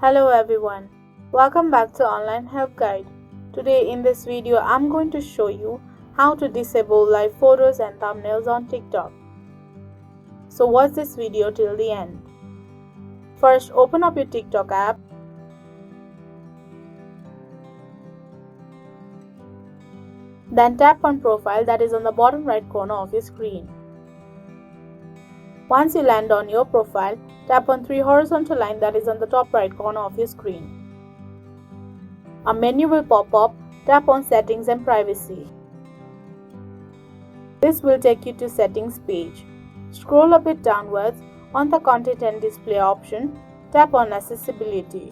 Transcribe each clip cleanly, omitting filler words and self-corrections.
Hello everyone, welcome back to Online Help Guide. Today in this video I'm going to show you how to disable live photos and thumbnails on TikTok. So watch this video till the end. First, open up your TikTok app. Then tap on Profile, that is on the bottom right corner of your screen. Once you land on your profile, tap on three horizontal lines that is on the top right corner of your screen. A menu will pop up. Tap on Settings and Privacy. This will take you to Settings page. Scroll a bit downwards. On the Content and Display option, tap on Accessibility.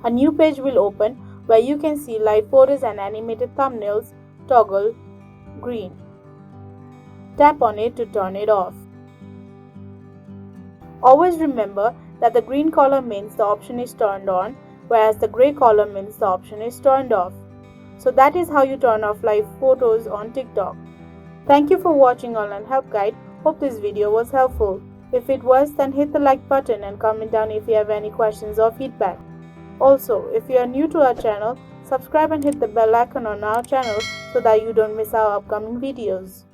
A new page will open where you can see live photos and animated thumbnails toggle green. Tap on it to turn it off. Always remember that the green color means the option is turned on, whereas the gray color means the option is turned off. So that is how you turn off live photos on TikTok. Thank you for watching Online Help Guide. Hope this video was helpful. If it was, then hit the like button and comment down if you have any questions or feedback. Also, if you are new to our channel, subscribe and hit the bell icon on our channel so that you don't miss our upcoming videos.